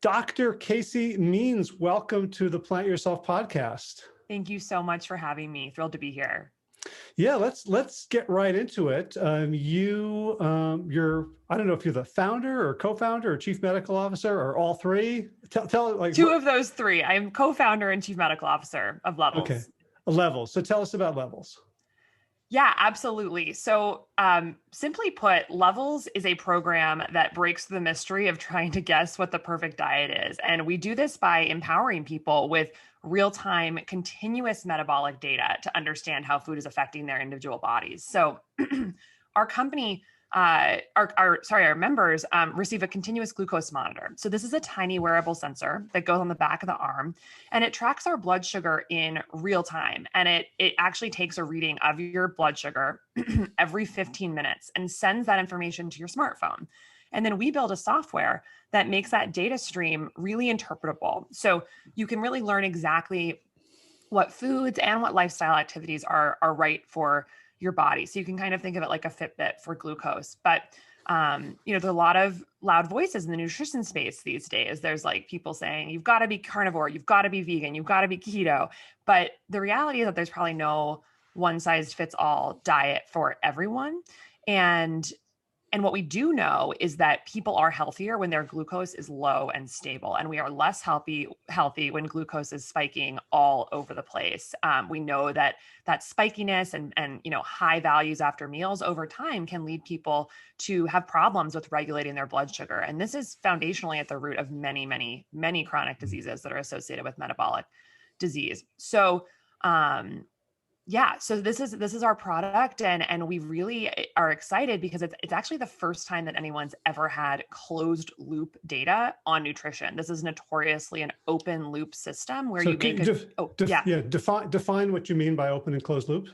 Dr. Casey Means, welcome to the Plant Yourself podcast. Thank you so much for having me. Thrilled to be here. Yeah, let's get right into it. You're I don't know if you're the founder or co-founder or chief medical officer or all three. Tell like Two of those three. I'm co-founder and chief medical officer of Levels. Okay, Levels. So tell us about Levels. Yeah, absolutely. So simply put, Levels is a program that breaks the mystery of trying to guess what the perfect diet is. And we do this by empowering people with real-time continuous metabolic data to understand how food is affecting their individual bodies. So our company, our members receive a continuous glucose monitor. So this is a tiny wearable sensor that goes on the back of the arm, and it tracks our blood sugar in real time. And it actually takes a reading of your blood sugar every 15 minutes and sends that information to your smartphone. And then we build a software that makes that data stream really interpretable. So you can really learn exactly what foods and what lifestyle activities are right for your body. So you can kind of think of it like a Fitbit for glucose. But there's a lot of loud voices in the nutrition space these days. There's like people saying, you've got to be carnivore, you've got to be vegan, you've got to be keto. But the reality is that there's probably no one size fits all diet for everyone. And what we do know is that people are healthier when their glucose is low and stable, and we are less healthy when glucose is spiking all over the place. We know that spikiness and high values after meals over time can lead people to have problems with regulating their blood sugar, and this is foundationally at the root of many, many, many chronic diseases that are associated with metabolic disease. So so this is our product, and we really are excited because it's actually the first time that anyone's ever had closed loop data on nutrition. This is notoriously an open loop system where define what you mean by open and closed loop.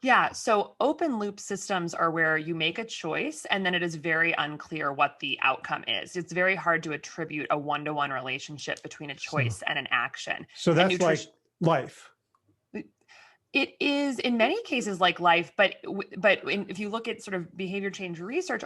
Yeah, so open loop systems are where you make a choice and then it is very unclear what the outcome is. It's very hard to attribute a one-to-one relationship between a choice and an action. So that's like life. It is in many cases like life, but if you look at sort of behavior change research,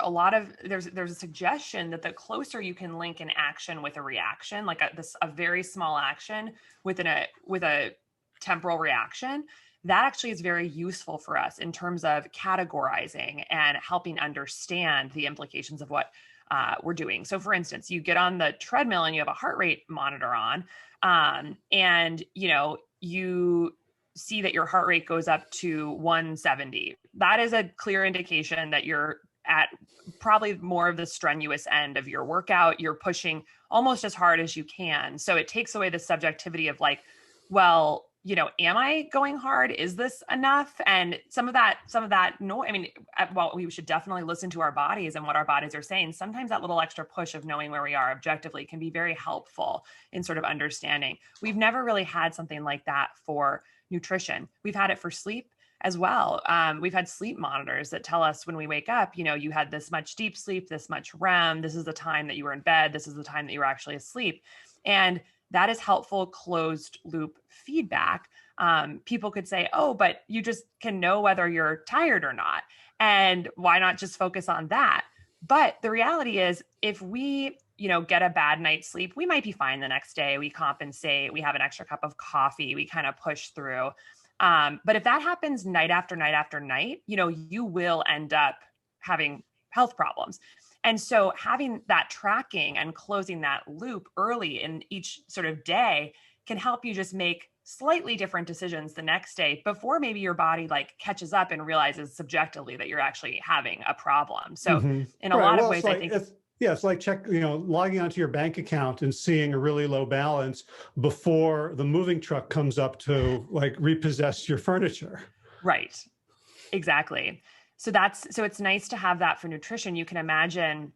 there's a suggestion that the closer you can link an action with a reaction, like a very small action with a temporal reaction, that actually is very useful for us in terms of categorizing and helping understand the implications of what we're doing. So for instance, you get on the treadmill and you have a heart rate monitor on, and you see that your heart rate goes up to 170. That is a clear indication that you're at probably more of the strenuous end of your workout. You're pushing almost as hard as you can. So it takes away the subjectivity of like, well, am I going hard? Is this enough? And some of that noise, we should definitely listen to our bodies and what our bodies are saying. Sometimes that little extra push of knowing where we are objectively can be very helpful in sort of understanding. We've never really had something like that for nutrition. We've had it for sleep as well. We've had sleep monitors that tell us when we wake up, you had this much deep sleep, this much REM, this is the time that you were in bed, this is the time that you were actually asleep. And that is helpful closed loop feedback. People could say, oh, but you just can know whether you're tired or not. And why not just focus on that? But the reality is if we get a bad night's sleep, we might be fine the next day. We compensate, we have an extra cup of coffee, we kind of push through. But if that happens night after night after night, you will end up having health problems. And so having that tracking and closing that loop early in each sort of day can help you just make slightly different decisions the next day before maybe your body like catches up and realizes subjectively that you're actually having a problem. So in a lot of ways, I think it's like logging onto your bank account and seeing a really low balance before the moving truck comes up to like repossess your furniture. Right. Exactly. So it's nice to have that for nutrition. You can imagine,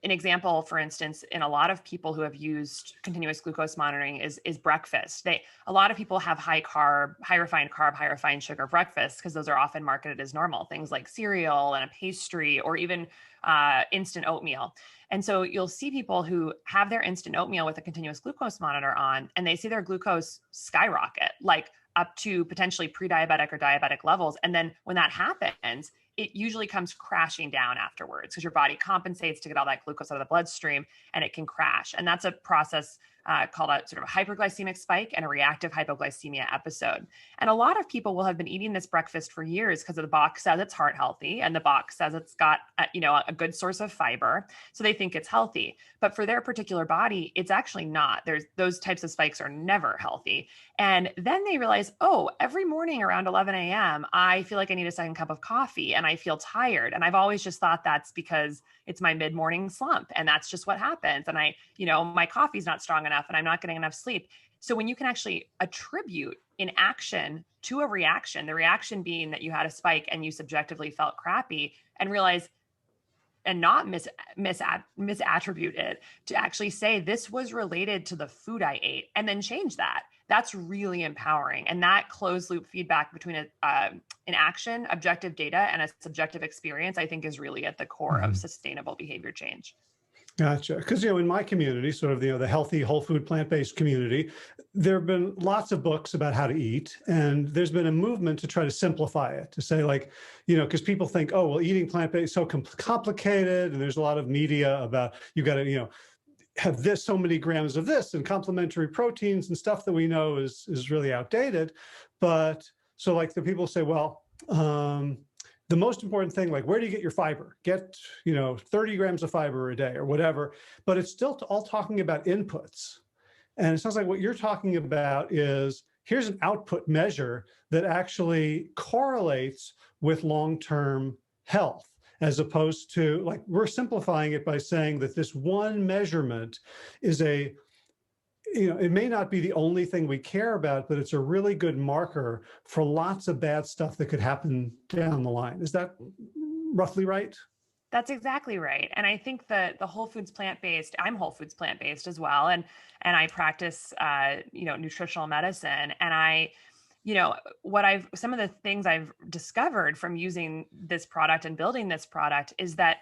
an example, for instance, in a lot of people who have used continuous glucose monitoring is breakfast. A lot of people have high refined carb, high refined sugar breakfast because those are often marketed as normal, things like cereal and a pastry or even instant oatmeal. And so you'll see people who have their instant oatmeal with a continuous glucose monitor on, and they see their glucose skyrocket, like up to potentially pre-diabetic or diabetic levels. And then when that happens, it usually comes crashing down afterwards because your body compensates to get all that glucose out of the bloodstream, and it can crash. And that's a process called a sort of a hyperglycemic spike and a reactive hypoglycemia episode. And a lot of people will have been eating this breakfast for years because the box says it's heart healthy and the box says it's got a good source of fiber. So they think it's healthy. But for their particular body, it's actually not. Those types of spikes are never healthy. And then they realize, oh, every morning around 11 a.m., I feel like I need a second cup of coffee and I feel tired. And I've always just thought that's because it's my mid-morning slump. And that's just what happens. And my coffee's not strong enough and I'm not getting enough sleep. So when you can actually attribute an action to a reaction, the reaction being that you had a spike and you subjectively felt crappy, and realize and not misattribute it, to actually say this was related to the food I ate, and then change that. That's really empowering. And that closed loop feedback between an action, objective data, and a subjective experience, I think is really at the core of sustainable behavior change. Gotcha. Because, in my community, sort of, the healthy, whole food, plant-based community, there have been lots of books about how to eat. And there's been a movement to try to simplify it, to say because people think, oh, well, eating plant-based is so complicated. And there's a lot of media about, you got to, have this, so many grams of this and complementary proteins and stuff that we know is really outdated. But so the people say, well, the most important thing, where do you get your fiber? Get, 30 grams of fiber a day or whatever, but it's still all talking about inputs. And it sounds like what you're talking about is, here's an output measure that actually correlates with long-term health, as opposed to, we're simplifying it by saying that this one measurement is it may not be the only thing we care about, but it's a really good marker for lots of bad stuff that could happen down the line. Is that roughly right? That's exactly right. And I think that the whole foods plant-based, I'm whole foods plant-based as well. And I practice, nutritional medicine. And some of the things I've discovered from using this product and building this product is that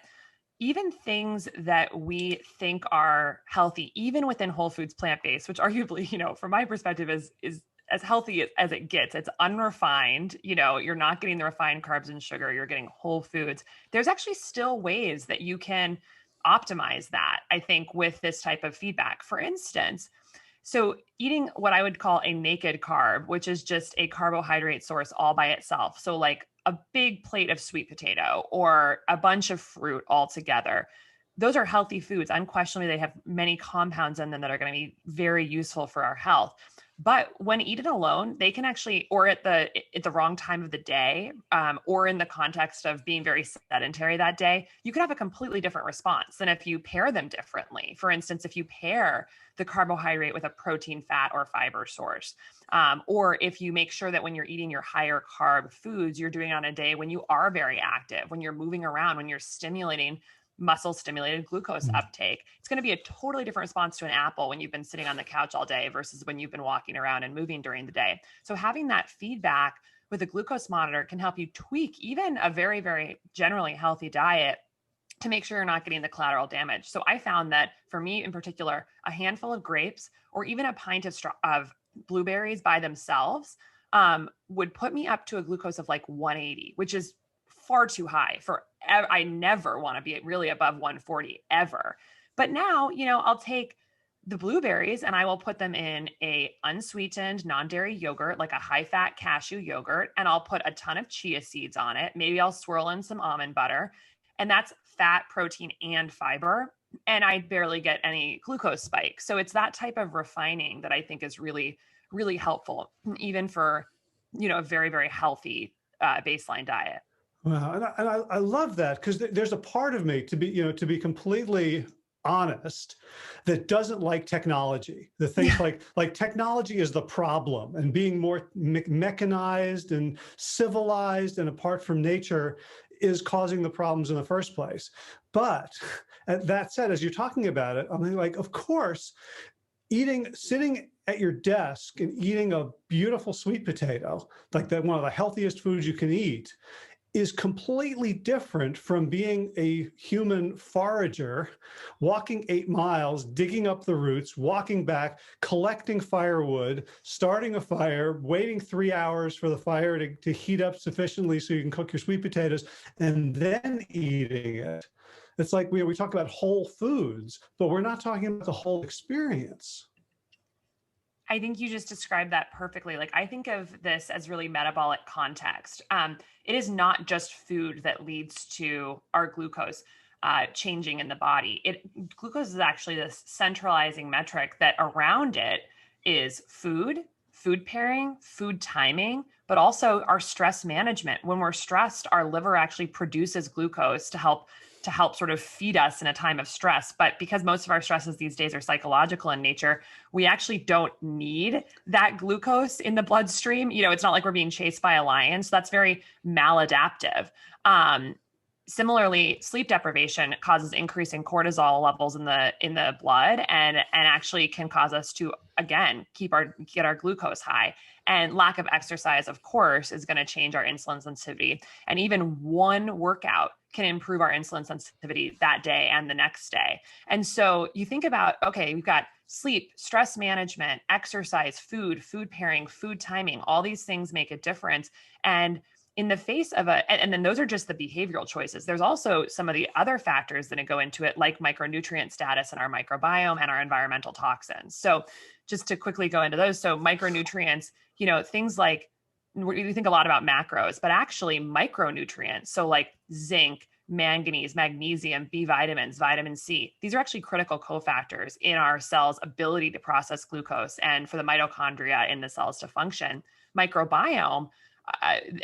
even things that we think are healthy, even within whole foods plant-based, which arguably, from my perspective is as healthy as it gets. It's unrefined, you're not getting the refined carbs and sugar, you're getting whole foods. There's actually still ways that you can optimize that, I think, with this type of feedback. For instance, so eating what I would call a naked carb, which is just a carbohydrate source all by itself. So a big plate of sweet potato or a bunch of fruit all together. Those are healthy foods. Unquestionably, they have many compounds in them that are going to be very useful for our health. But when eaten alone, they can actually, or at the wrong time of the day, or in the context of being very sedentary that day, you can have a completely different response than if you pair them differently. For instance, if you pair the carbohydrate with a protein, fat, or fiber source, or if you make sure that when you're eating your higher carb foods, you're doing it on a day when you are very active, when you're moving around, when you're stimulating muscle stimulated glucose uptake. It's going to be a totally different response to an apple when you've been sitting on the couch all day versus when you've been walking around and moving during the day. So having that feedback with a glucose monitor can help you tweak even a very, very generally healthy diet to make sure you're not getting the collateral damage. So I found that for me in particular, a handful of grapes or even a pint of blueberries by themselves would put me up to a glucose of 180, which is far too high I never want to be really above 140 ever. But now, I'll take the blueberries and I will put them in a unsweetened non-dairy yogurt, like a high-fat cashew yogurt, and I'll put a ton of chia seeds on it. Maybe I'll swirl in some almond butter, and that's fat, protein, and fiber. And I barely get any glucose spike. So it's that type of refining that I think is really, really helpful, even for, a very, very healthy baseline diet. Wow, and I love that, because there's a part of me, to be completely honest, that doesn't like technology. The things like technology is the problem, and being more mechanized and civilized and apart from nature is causing the problems in the first place. But that said, as you're talking about it, I'm of course, sitting at your desk and eating a beautiful sweet potato, one of the healthiest foods you can eat, is completely different from being a human forager, walking 8 miles, digging up the roots, walking back, collecting firewood, starting a fire, waiting 3 hours for the fire to heat up sufficiently so you can cook your sweet potatoes, and then eating it. It's like we talk about whole foods, but we're not talking about the whole experience. I think you just described that perfectly. Like, I think of this as really metabolic context. It is not just food that leads to our glucose changing in the body. Glucose is actually this centralizing metric that around it is food pairing, food timing, but also our stress management. When we're stressed, our liver actually produces glucose to help sort of feed us in a time of stress. But because most of our stresses these days are psychological in nature, we actually don't need that glucose in the bloodstream. It's not like we're being chased by a lion. So that's very maladaptive. Similarly, sleep deprivation causes increase in cortisol levels in the blood and actually can cause us to, again, get our glucose high. And lack of exercise, of course, is going to change our insulin sensitivity. And even one workout can improve our insulin sensitivity that day and the next day. And so you think about, okay, we've got sleep, stress management, exercise, food pairing, food timing, all these things make a difference. And in the face of and then those are just the behavioral choices. There's also some of the other factors that go into it, like micronutrient status in our microbiome and our environmental toxins. So just to quickly go into those. So micronutrients, things like, we think a lot about macros, but actually micronutrients. So like zinc, manganese, magnesium, B vitamins, vitamin C, these are actually critical cofactors in our cells' ability to process glucose and for the mitochondria in the cells to function. Microbiome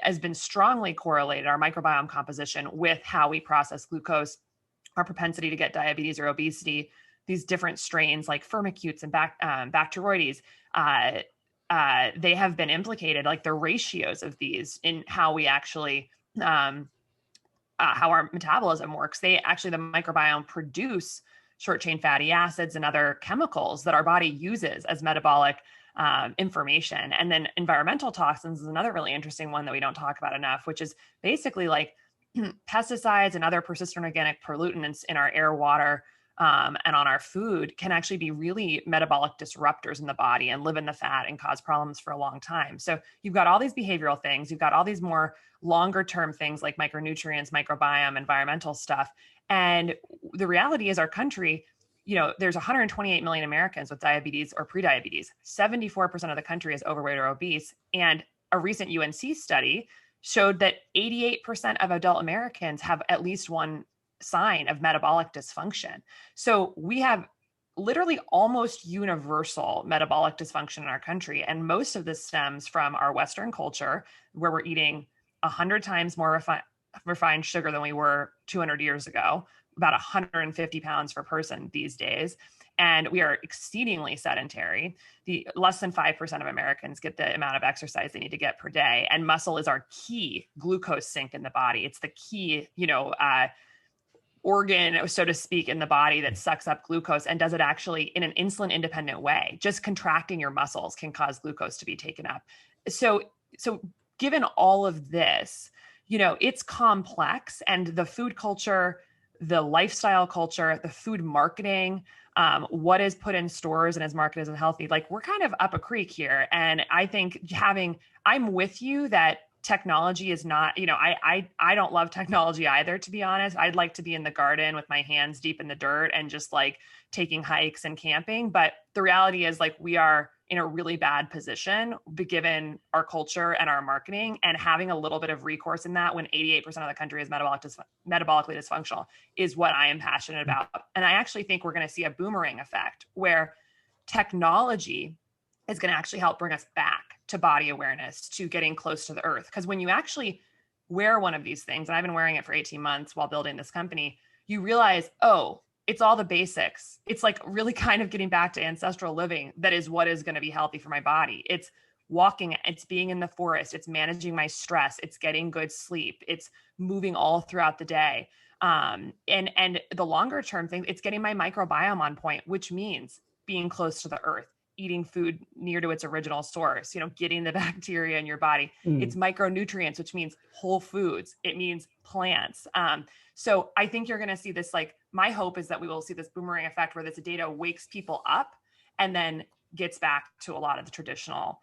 has been strongly correlated, our microbiome composition, with how we process glucose, our propensity to get diabetes or obesity. These different strains like firmicutes and Bacteroides, they have been implicated, like the ratios of these in how we actually, how our metabolism works. The microbiome produce short chain fatty acids and other chemicals that our body uses as metabolic information. And then environmental toxins is another really interesting one that we don't talk about enough, which is basically like pesticides and other persistent organic pollutants in our air, water, and on our food can actually be really metabolic disruptors in the body and live in the fat and cause problems for a long time. So you've got all these behavioral things, you've got all these more longer term things like micronutrients, microbiome, environmental stuff. And the reality is our country, there's 128 million Americans with diabetes or prediabetes. 74% of the country is overweight or obese. And a recent UNC study showed that 88% of adult Americans have at least one sign of metabolic dysfunction. So we have literally almost universal metabolic dysfunction in our country. And most of this stems from our Western culture, where we're eating 100 times more refined sugar than we were 200 years ago, about 150 pounds per person these days. And we are exceedingly sedentary. The less than 5% of Americans get the amount of exercise they need to get per day. And muscle is our key glucose sink in the body. It's the key, organ, so to speak, in the body that sucks up glucose and does it actually in an insulin independent way. Just contracting your muscles can cause glucose to be taken up. So given all of this, it's complex, and the food culture, the lifestyle culture, the food marketing, what is put in stores and is marketed as unhealthy, like we're kind of up a creek here. And I think I'm with you that technology is not, I don't love technology either, to be honest. I'd like to be in the garden with my hands deep in the dirt and just like taking hikes and camping. But the reality is, like, we are in a really bad position given our culture and our marketing, and having a little bit of recourse in that when 88% of the country is metabolically dysfunctional is what I am passionate about. And I actually think we're going to see a boomerang effect where technology is going to actually help bring us back to body awareness, to getting close to the earth. Because when you actually wear one of these things, and I've been wearing it for 18 months while building this company, you realize, oh, it's all the basics. It's like really kind of getting back to ancestral living. That is what is going to be healthy for my body. It's walking, it's being in the forest, it's managing my stress, it's getting good sleep, it's moving all throughout the day. And the longer term thing, it's getting my microbiome on point, which means being close to the earth, eating food near to its original source, getting the bacteria in your body. It's Mm. micronutrients, which means whole foods. It means plants. So I think you're going to see this, like, my hope is that we will see this boomerang effect where this data wakes people up and then gets back to a lot of the traditional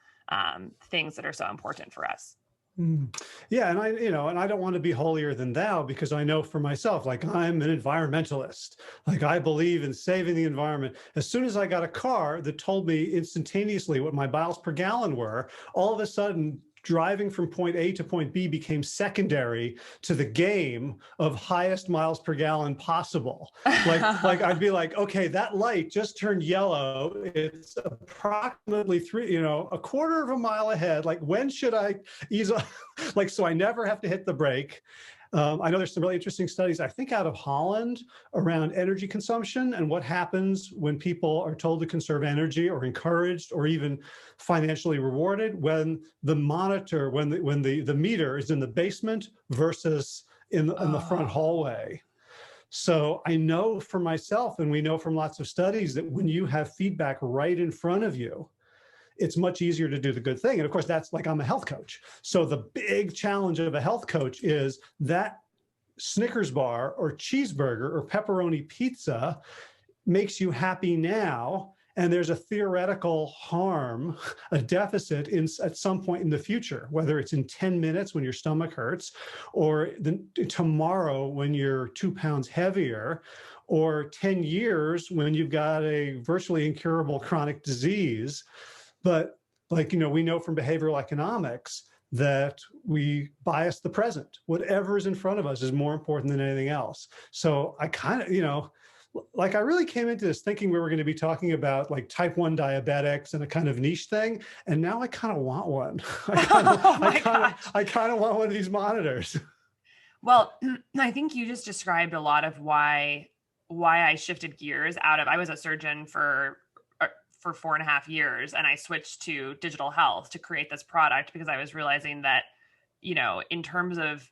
things that are so important for us. Mm. Yeah, and I don't want to be holier than thou, because I know for myself, like, I'm an environmentalist. Like, I believe in saving the environment. As soon as I got a car that told me instantaneously what my miles per gallon were, all of a sudden driving from point A to point B became secondary to the game of highest miles per gallon possible. Like I'd be like, okay, that light just turned yellow. It's approximately a quarter of a mile ahead. Like, when should I ease off? Like, so I never have to hit the brake. I know there's some really interesting studies, I think out of Holland, around energy consumption and what happens when people are told to conserve energy, or encouraged, or even financially rewarded, when the monitor, when the meter is in the basement versus in the front hallway. So I know for myself, and we know from lots of studies, that when you have feedback right in front of you, it's much easier to do the good thing. And of course, that's like, I'm a health coach. So the big challenge of a health coach is that Snickers bar or cheeseburger or pepperoni pizza makes you happy now, and there's a theoretical harm, a deficit at some point in the future, whether it's in 10 minutes when your stomach hurts, or tomorrow when you're 2 pounds heavier, or 10 years when you've got a virtually incurable chronic disease. But we know from behavioral economics that we bias the present. Whatever is in front of us is more important than anything else. So I kind of, I really came into this thinking we were going to be talking about like type 1 diabetics and a kind of niche thing. And now I kind of want one. I kind of want one of these monitors. Well, I think you just described a lot of why I shifted gears I was a surgeon for 4.5 years, and I switched to digital health to create this product, because I was realizing that, in terms of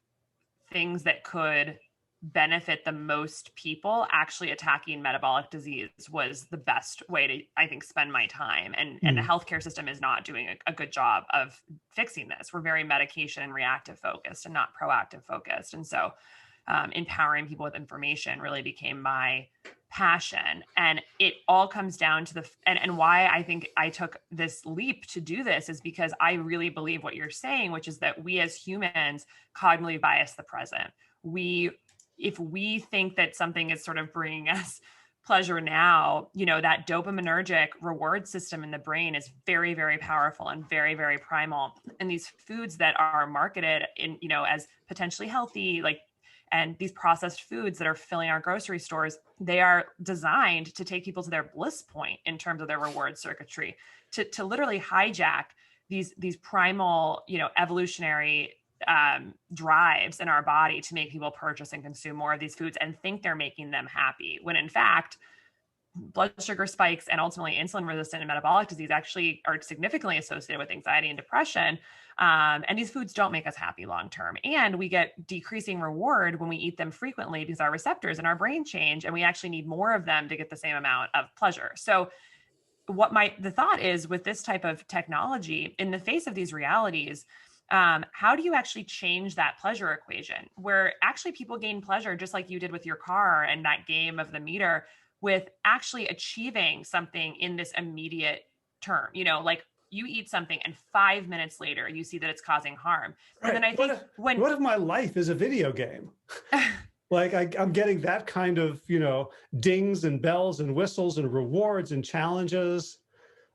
things that could benefit the most people, actually attacking metabolic disease was the best way to, I think, spend my time. And the healthcare system is not doing a good job of fixing this. We're very medication and reactive focused and not proactive focused. And so empowering people with information really became my passion. And it all comes down to and why I think I took this leap to do this is because I really believe what you're saying, which is that we as humans cognitively bias the present. If we think that something is sort of bringing us pleasure now, that dopaminergic reward system in the brain is very, very powerful and very, very primal. And these foods that are marketed in, as potentially healthy, and these processed foods that are filling our grocery stores, they are designed to take people to their bliss point in terms of their reward circuitry, to literally hijack these primal, evolutionary drives in our body to make people purchase and consume more of these foods and think they're making them happy, when in fact, blood sugar spikes and ultimately insulin resistant and metabolic disease actually are significantly associated with anxiety and depression. And these foods don't make us happy long-term. And we get decreasing reward when we eat them frequently, because our receptors in our brain change, and we actually need more of them to get the same amount of pleasure. So the thought is, with this type of technology, in the face of these realities, how do you actually change that pleasure equation, where actually people gain pleasure just like you did with your car and that game of the meter, with actually achieving something in this immediate term? Like, you eat something and 5 minutes later you see that it's causing harm. Right. And then I think what if my life is a video game? Like, I'm getting that kind of, dings and bells and whistles and rewards and challenges.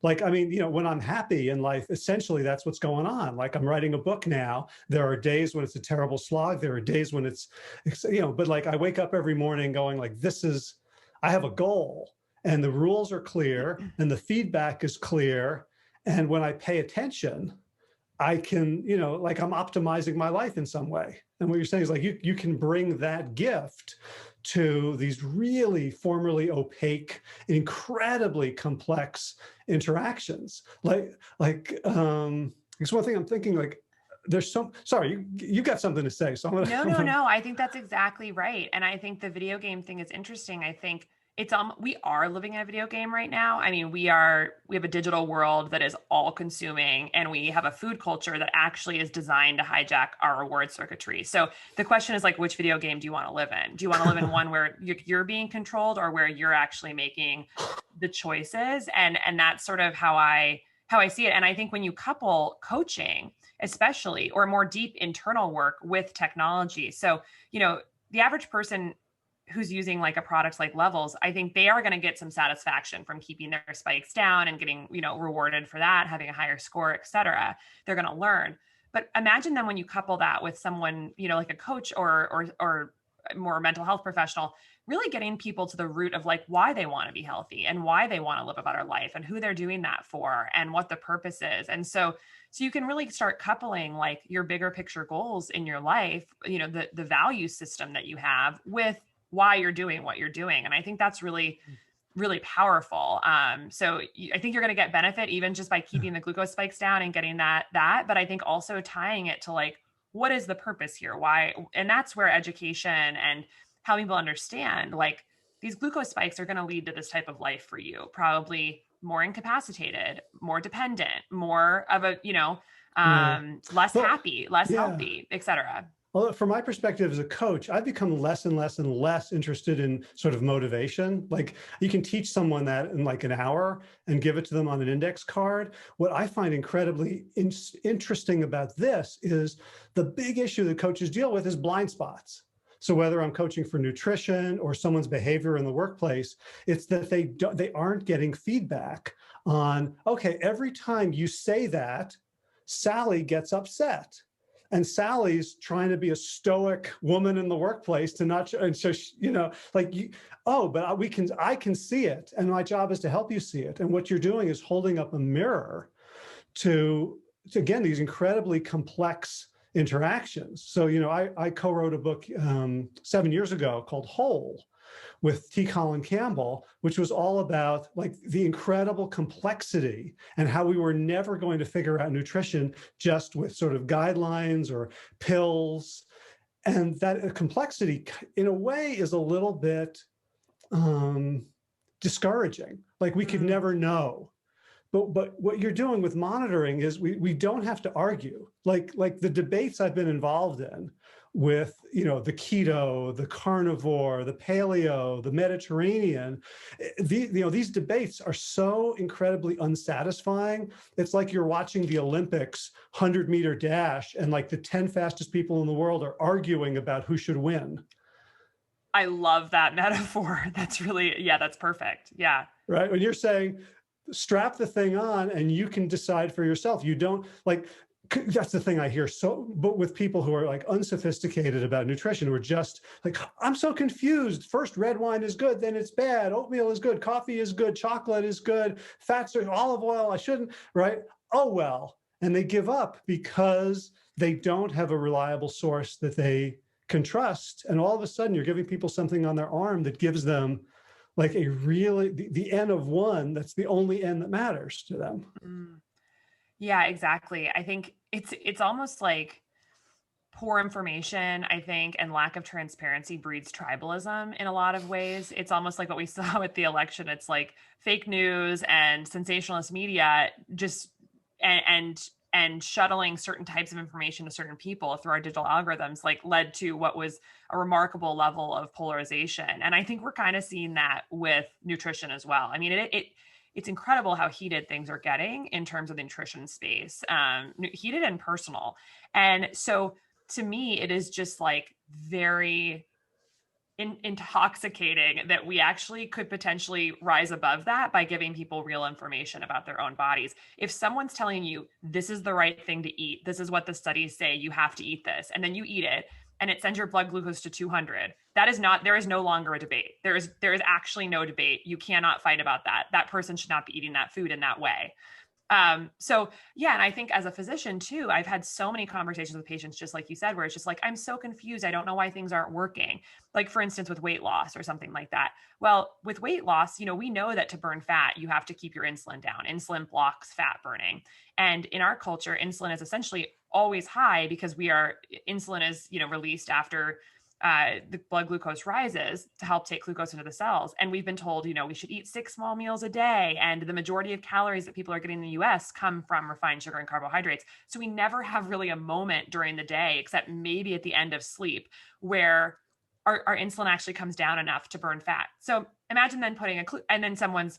Like, I mean, when I'm happy in life, essentially that's what's going on. Like, I'm writing a book now. There are days when it's a terrible slog. There are days when it's, but like, I wake up every morning going like, I have a goal, and the rules are clear and the feedback is clear. And when I pay attention, I can, like, I'm optimizing my life in some way. And what you're saying is like, you can bring that gift to these really formerly opaque, incredibly complex interactions. It's one thing I'm thinking, like, sorry, you got something to say. So I'm gonna, No. I think that's exactly right. And I think the video game thing is interesting. I think We are living in a video game right now. I mean, we have a digital world that is all consuming, and we have a food culture that actually is designed to hijack our reward circuitry. So the question is like, which video game do you want to live in? Do you want to live in one where you're being controlled, or where you're actually making the choices? And that's sort of how I see it. And I think when you couple coaching, especially, or more deep internal work with technology. So, the average person who's using like a product like Levels, I think they are going to get some satisfaction from keeping their spikes down and getting, rewarded for that, having a higher score, et cetera. They're going to learn. But imagine then when you couple that with someone, like a coach or more mental health professional, really getting people to the root of like why they want to be healthy and why they want to live a better life and who they're doing that for and what the purpose is. And so you can really start coupling like your bigger picture goals in your life, the value system that you have with why you're doing what you're doing. And I think that's really, really powerful. So I think you're going to get benefit even just by keeping the glucose spikes down and getting that, but I think also tying it to like, what is the purpose here? Why? And that's where education and how people understand like these glucose spikes are going to lead to this type of life for you, probably more incapacitated, more dependent, more of a, less happy, less healthy, et cetera. Well, from my perspective as a coach, I've become less and less and less interested in sort of motivation. Like you can teach someone that in like an hour and give it to them on an index card. What I find incredibly interesting about this is the big issue that coaches deal with is blind spots. So whether I'm coaching for nutrition or someone's behavior in the workplace, it's that they aren't getting feedback on, okay, every time you say that, Sally gets upset. And Sally's trying to be a stoic woman in the workplace to not, and so, but I can see it. And my job is to help you see it. And what you're doing is holding up a mirror to again, these incredibly complex interactions. So, I co-wrote a book 7 years ago called Whole with T. Colin Campbell, which was all about like the incredible complexity and how we were never going to figure out nutrition just with sort of guidelines or pills. And that complexity in a way is a little bit discouraging. Like we could never know. But what you're doing with monitoring is we don't have to argue. Like the debates I've been involved in with, the keto, the carnivore, the paleo, the Mediterranean, these debates are so incredibly unsatisfying. It's like you're watching the Olympics 100-meter dash and like the 10 fastest people in the world are arguing about who should win. I love that metaphor. That's really, that's perfect. Yeah. Right. When you're saying, strap the thing on and you can decide for yourself. You don't like, that's the thing I hear. So, but with people who are like unsophisticated about nutrition, who are just like, I'm so confused. First, red wine is good, then it's bad. Oatmeal is good. Coffee is good. Chocolate is good. Fats are olive oil. I shouldn't, right? Oh, well. And they give up because they don't have a reliable source that they can trust. And all of a sudden you're giving people something on their arm that gives them like a really, the N of one, that's the only N that matters to them. Yeah, exactly. I think it's almost like poor information, I think, and lack of transparency breeds tribalism in a lot of ways. It's almost like what we saw with the election. It's like fake news and sensationalist media just, and shuttling certain types of information to certain people through our digital algorithms like led to what was a remarkable level of polarization. And I think we're kind of seeing that with nutrition as well. I mean, it's incredible how heated things are getting in terms of the nutrition space, heated and personal. And so to me, it is just like very intoxicating that we actually could potentially rise above that by giving people real information about their own bodies. If someone's telling you this is the right thing to eat, this is what the studies say, you have to eat this, and then you eat it and it sends your blood glucose to 200, there is no longer a debate. There is actually no debate. You cannot fight about that. That person should not be eating that food in that way. So yeah. And I think as a physician too, I've had so many conversations with patients, just like you said, where it's just like, I'm so confused. I don't know why things aren't working. Like for instance, with weight loss or something like that. Well, with weight loss, we know that to burn fat, you have to keep your insulin down. Insulin blocks fat burning. And in our culture, insulin is essentially always high because insulin is, released after the blood glucose rises to help take glucose into the cells. And we've been told, we should eat 6 small meals a day. And the majority of calories that people are getting in the US come from refined sugar and carbohydrates. So we never have really a moment during the day, except maybe at the end of sleep, where our insulin actually comes down enough to burn fat. So imagine then and then someone's,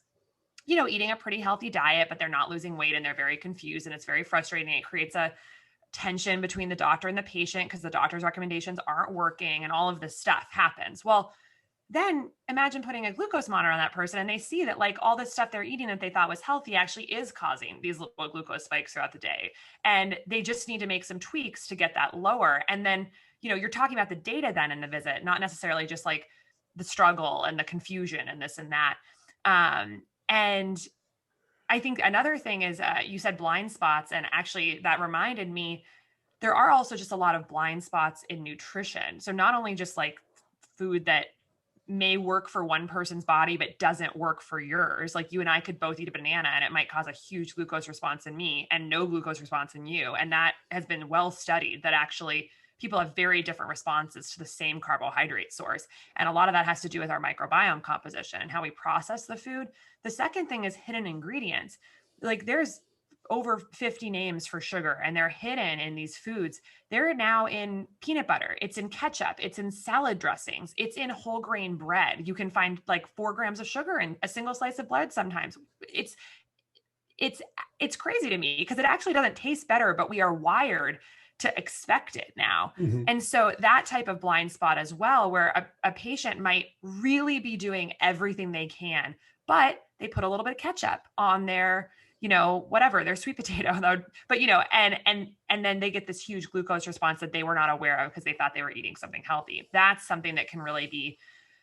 eating a pretty healthy diet, but they're not losing weight and they're very confused and it's very frustrating. It creates a tension between the doctor and the patient because the doctor's recommendations aren't working and all of this stuff happens. Well, then imagine putting a glucose monitor on that person and they see that like all this stuff they're eating that they thought was healthy actually is causing these low glucose spikes throughout the day. And they just need to make some tweaks to get that lower. And then, you're talking about the data then in the visit, not necessarily just like the struggle and the confusion and this and that. And I think another thing is you said blind spots, and actually that reminded me, there are also just a lot of blind spots in nutrition. So not only just like food that may work for one person's body, but doesn't work for yours. Like you and I could both eat a banana and it might cause a huge glucose response in me and no glucose response in you. And that has been well studied that actually people have very different responses to the same carbohydrate source. And a lot of that has to do with our microbiome composition and how we process the food. The second thing is hidden ingredients. Like there's over 50 names for sugar and they're hidden in these foods. They're now in peanut butter. It's in ketchup. It's in salad dressings. It's in whole grain bread. You can find like 4 grams of sugar in a single slice of bread sometimes. It's crazy to me because it actually doesn't taste better, but we are wired to expect it now. Mm-hmm. And so that type of blind spot as well, where a patient might really be doing everything they can, but they put a little bit of ketchup on their, whatever, their sweet potato, but, and then they get this huge glucose response that they were not aware of because they thought they were eating something healthy. That's something that can really be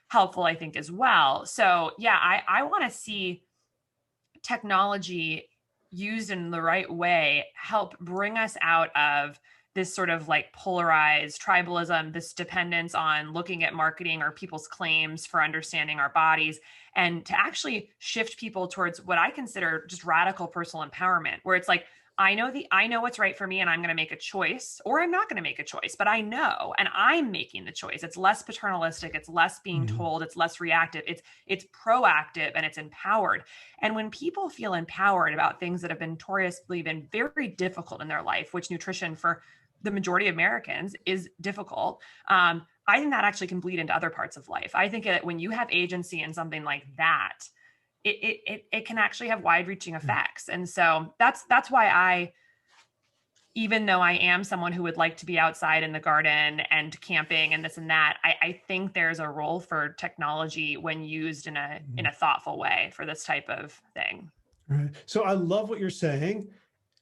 helpful, I think, as well. So yeah, I want to see technology used in the right way help bring us out of this sort of like polarized tribalism, this dependence on looking at marketing or people's claims for understanding our bodies, and to actually shift people towards what I consider just radical personal empowerment, where it's like, I know what's right for me and I'm going to make a choice, or I'm not going to make a choice, but I know, and I'm making the choice. It's less paternalistic. It's less being told. It's less reactive. It's proactive and it's empowered. And when people feel empowered about things that have notoriously been very difficult in their life, which nutrition for the majority of Americans is difficult, I think that actually can bleed into other parts of life. I think that when you have agency in something like that, it can actually have wide-reaching effects. And so that's why even though I am someone who would like to be outside in the garden and camping and this and that, I think there's a role for technology when used in a thoughtful way for this type of thing. Right. So I love what you're saying.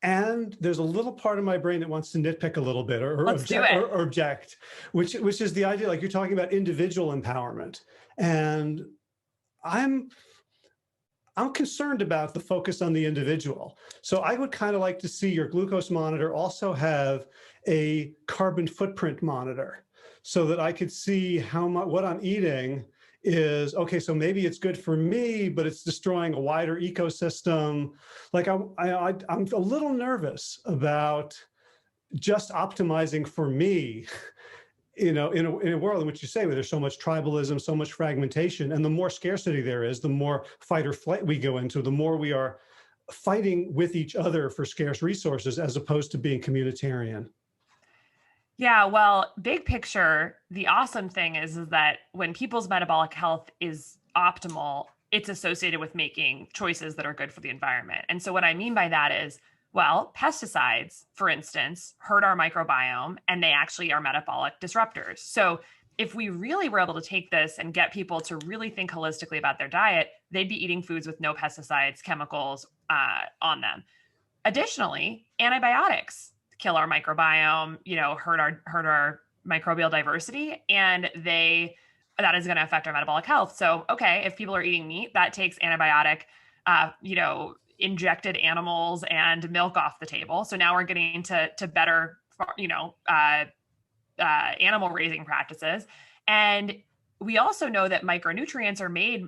And there's a little part of my brain that wants to nitpick a little bit or object, which is the idea, like you're talking about individual empowerment. And I'm concerned about the focus on the individual. So I would kind of like to see your glucose monitor also have a carbon footprint monitor so that I could see what I'm eating is, okay, so maybe it's good for me, but it's destroying a wider ecosystem. Like I'm a little nervous about just optimizing for me, in a world in which you say where there's so much tribalism, so much fragmentation, and the more scarcity there is, the more fight or flight we go into, the more we are fighting with each other for scarce resources as opposed to being communitarian. Yeah, well, big picture, the awesome thing is that when people's metabolic health is optimal, it's associated with making choices that are good for the environment. And so what I mean by that is, well, pesticides, for instance, hurt our microbiome and they actually are metabolic disruptors. So if we really were able to take this and get people to really think holistically about their diet, they'd be eating foods with no pesticides, chemicals on them. Additionally, antibiotics kill our microbiome, hurt our microbial diversity, and that is going to affect our metabolic health. So, okay, if people are eating meat, that takes antibiotic, injected animals and milk off the table. So now we're getting to better, animal raising practices. And we also know that micronutrients are made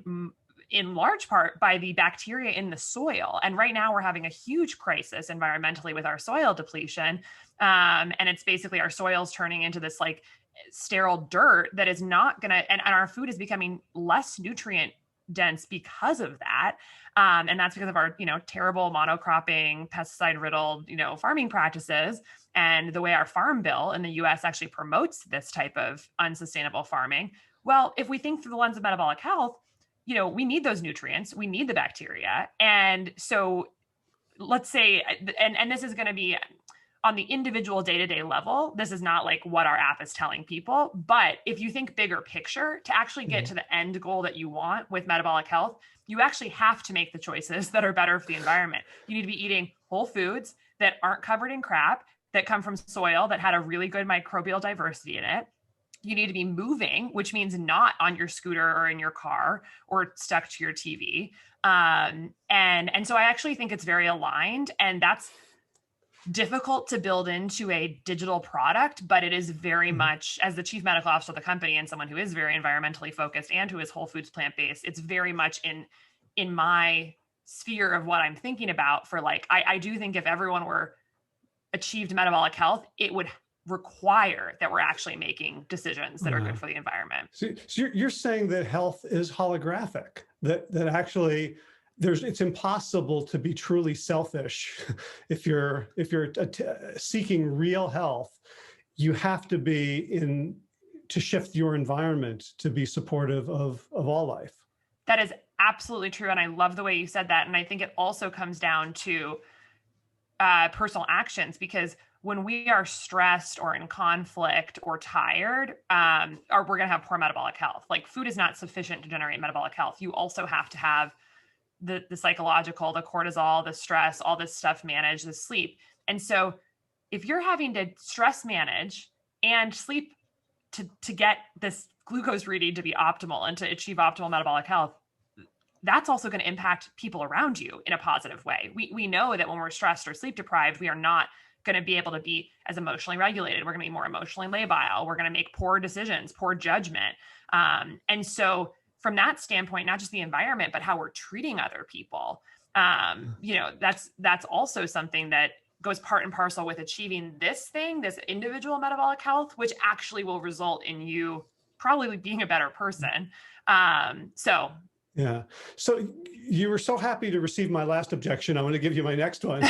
in large part by the bacteria in the soil. And right now we're having a huge crisis environmentally with our soil depletion. And it's basically our soil's turning into this like sterile dirt that is not going to, and our food is becoming less nutrient dense because of that. And that's because of our, terrible monocropping, pesticide riddled, farming practices, and the way our farm bill in the US actually promotes this type of unsustainable farming. Well, if we think through the lens of metabolic health, we need those nutrients, we need the bacteria. And so let's say, and this is going to be on the individual day-to-day level, this is not like what our app is telling people. But if you think bigger picture, to actually get to the end goal that you want with metabolic health, you actually have to make the choices that are better for the environment. You need to be eating whole foods that aren't covered in crap, that come from soil that had a really good microbial diversity in it. You need to be moving, which means not on your scooter or in your car or stuck to your TV. And so I actually think it's very aligned, and that's difficult to build into a digital product, but it is very much, as the chief medical officer of the company and someone who is very environmentally focused and who is whole foods plant-based, it's very much in my sphere of what I'm thinking about for I do think if everyone were achieved metabolic health, it would require that we're actually making decisions that are good for the environment. So you're saying that health is holographic, that actually it's impossible to be truly selfish. If you're seeking real health, you have to be to shift your environment to be supportive of all life. That is absolutely true. And I love the way you said that. And I think it also comes down to personal actions, because when we are stressed or in conflict or tired, or we're going to have poor metabolic health. Like, food is not sufficient to generate metabolic health. You also have to have the psychological, the cortisol, the stress, all this stuff managed, the sleep. And so if you're having to stress manage and sleep to get this glucose reading to be optimal and to achieve optimal metabolic health, that's also going to impact people around you in a positive way. We know that when we're stressed or sleep deprived, we are not going to be able to be as emotionally regulated. We're going to be more emotionally labile. We're going to make poor decisions, poor judgment. And so from that standpoint, not just the environment, but how we're treating other people, that's also something that goes part and parcel with achieving this individual metabolic health, which actually will result in you probably being a better person. Yeah. So you were so happy to receive my last objection. I want to give you my next one,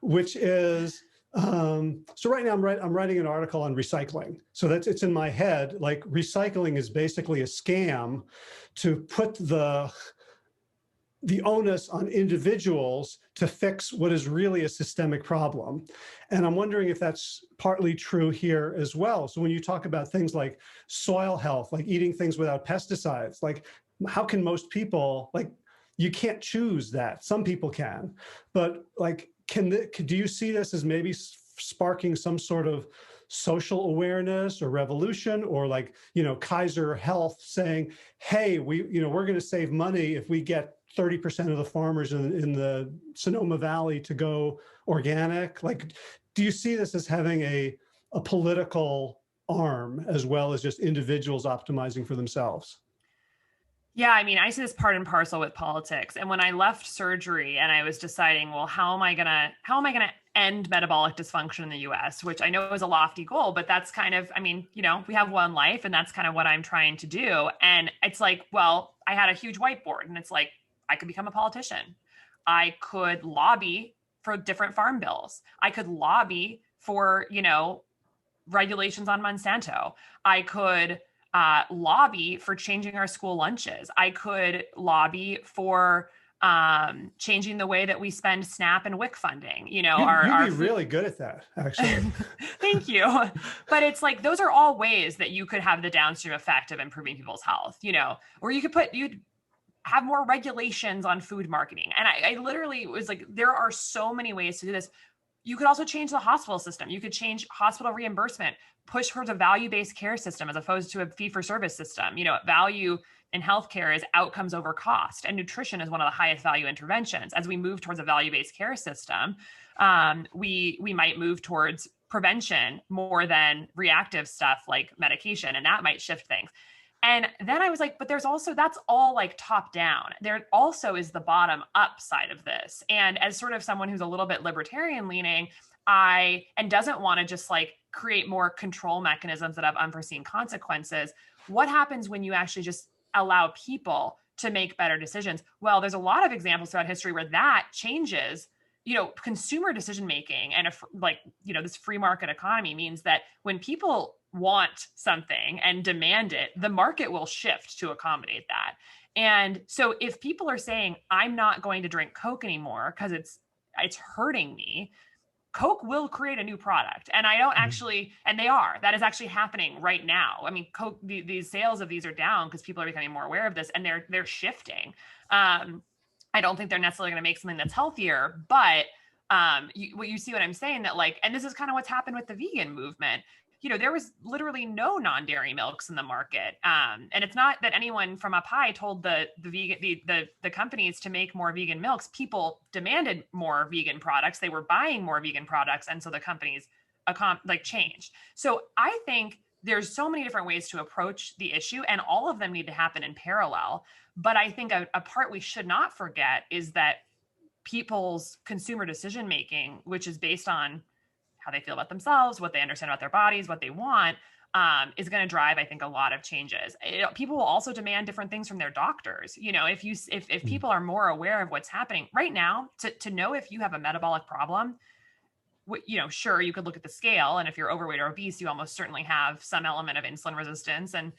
which is, so right now I'm writing an article on recycling. So it's in my head, like, recycling is basically a scam to put the onus on individuals to fix what is really a systemic problem. And I'm wondering if that's partly true here as well. So when you talk about things like soil health, like eating things without pesticides, like, how can most people, you can't choose that. Some people can, but do you see this as maybe sparking some sort of social awareness or revolution, or Kaiser Health saying, hey, we're going to save money if we get 30% of the farmers in the Sonoma Valley to go organic? Do you see this as having a political arm as well as just individuals optimizing for themselves? Yeah, I mean, I see this part and parcel with politics. And when I left surgery and I was deciding, well, how am I gonna end metabolic dysfunction in the US, which I know is a lofty goal, but that's kind of, we have one life, and that's kind of what I'm trying to do. And it's like, well, I had a huge whiteboard, and it's like, I could become a politician. I could lobby for different farm bills. I could lobby for, regulations on Monsanto. I could lobby for changing our school lunches. I could lobby for changing the way that we spend SNAP and WIC funding. You'd be really good at that, actually. Thank you. But it's like, those are all ways that you could have the downstream effect of improving people's health, or you'd have more regulations on food marketing. And I literally was like, there are so many ways to do this. You could also change the hospital system. You could change hospital reimbursement, push towards a value-based care system as opposed to a fee-for-service system. Value in healthcare is outcomes over cost, and nutrition is one of the highest value interventions. As we move towards a value-based care system, we might move towards prevention more than reactive stuff like medication, and that might shift things. And then I was like, but there's also, that's all like top down. There also is the bottom up side of this. And as sort of someone who's a little bit libertarian leaning, and doesn't want to just like create more control mechanisms that have unforeseen consequences. What happens when you actually just allow people to make better decisions? Well, there's a lot of examples throughout history where that changes, consumer decision making, and this free market economy means that when people want something and demand it, the market will shift to accommodate that. And so if people are saying, I'm not going to drink Coke anymore because it's hurting me, Coke will create a new product. And I don't actually, and that is actually happening right now. I mean, Coke, these sales of these are down because people are becoming more aware of this, and they're shifting. I don't think they're necessarily going to make something that's healthier, but you see what I'm saying, that like, and this is kind of what's happened with the vegan movement. There was literally no non-dairy milks in the market. And it's not that anyone from up high told the companies to make more vegan milks. People demanded more vegan products. They were buying more vegan products. And so the companies changed. So I think there's so many different ways to approach the issue, and all of them need to happen in parallel. But I think a part we should not forget is that people's consumer decision-making, which is based on how they feel about themselves, what they understand about their bodies, what they want, is going to drive, I think, a lot of changes. People will also demand different things from their doctors. If people are more aware of what's happening right now, to know if you have a metabolic problem, sure, you could look at the scale, and if you're overweight or obese, you almost certainly have some element of insulin resistance, and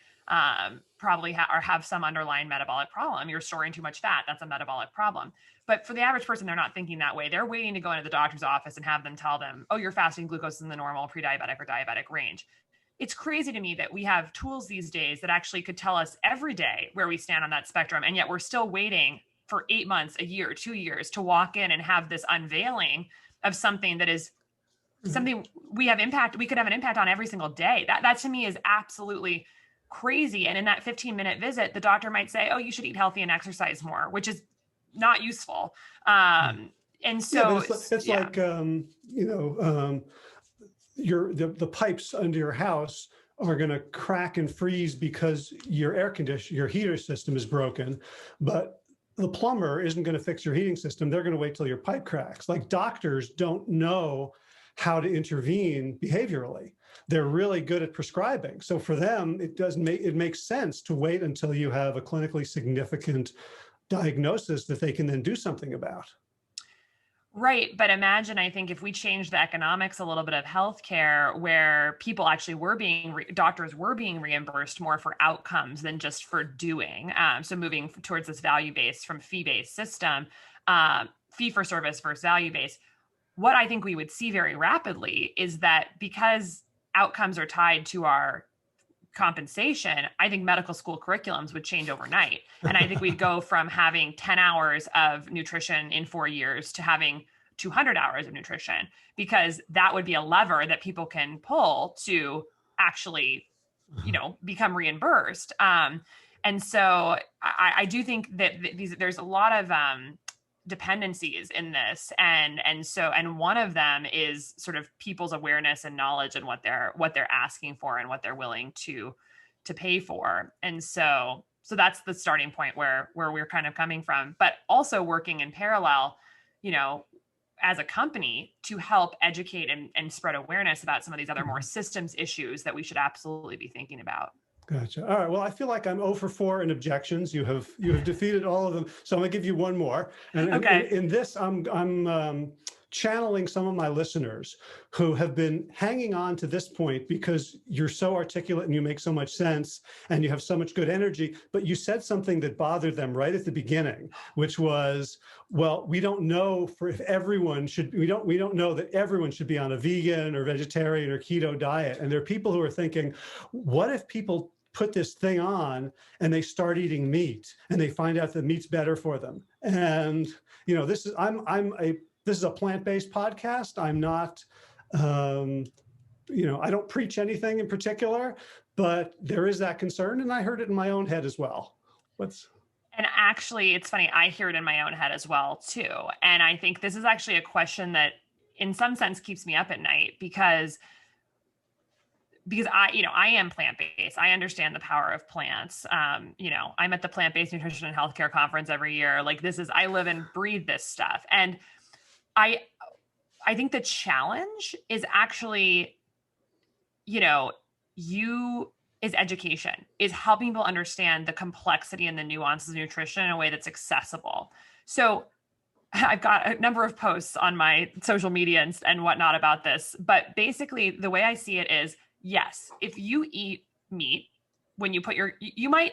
probably have some underlying metabolic problem. You're storing too much fat. That's a metabolic problem. But for the average person, they're not thinking that way. They're waiting to go into the doctor's office and have them tell them, oh, your fasting glucose is in the normal pre-diabetic or diabetic range. It's crazy to me that we have tools these days that actually could tell us every day where we stand on that spectrum. And yet we're still waiting for 8 months, a year, 2 years to walk in and have this unveiling of something that is something we could have an impact on every single day. That to me is absolutely crazy. And in that 15-minute visit, the doctor might say, oh, you should eat healthy and exercise more, which is not useful. And so it's like, the pipes under your house are going to crack and freeze because your heater system is broken, but the plumber isn't going to fix your heating system. They're going to wait till your pipe cracks. Like, doctors don't know how to intervene behaviorally. They're really good at prescribing. So for them, it makes sense to wait until you have a clinically significant diagnosis that they can then do something about. Right. But imagine, I think, if we change the economics a little bit of healthcare, where people actually doctors were being reimbursed more for outcomes than just for doing. So moving towards this value-based from fee-based system, fee for service versus value-based. What I think we would see very rapidly is that because outcomes are tied to our compensation, I think medical school curriculums would change overnight. And I think we'd go from having 10 hours of nutrition in 4 years to having 200 hours of nutrition, because that would be a lever that people can pull to actually, become reimbursed. And so I do think that there's a lot of dependencies in this, and one of them is sort of people's awareness and knowledge and what they're asking for and what they're willing to pay for. And so that's the starting point where we're kind of coming from, but also working in parallel, as a company, to help educate and spread awareness about some of these other more systems issues that we should absolutely be thinking about. Gotcha. All right. Well, I feel like I'm 0 for 4 in objections. You have defeated all of them. So I'm going to give you one more. And okay. In this, I'm channeling some of my listeners who have been hanging on to this point because you're so articulate and you make so much sense and you have so much good energy. But you said something that bothered them right at the beginning, which was, well, we don't know we don't know that everyone should be on a vegan or vegetarian or keto diet. And there are people who are thinking, what if people put this thing on and they start eating meat and they find out that meat's better for them? And this is a plant-based podcast. I'm not, I don't preach anything in particular, but there is that concern, and I heard it in my own head as well. And actually, it's funny, I hear it in my own head as well too. And I think this is actually a question that in some sense keeps me up at night, because because I am plant-based. I understand the power of plants. I'm at the Plant-Based Nutrition and Healthcare Conference every year. Like I live and breathe this stuff. And I think the challenge is actually, is education, is helping people understand the complexity and the nuances of nutrition in a way that's accessible. So I've got a number of posts on my social media and whatnot about this, but basically the way I see it is, yes, if you eat meat, when you you might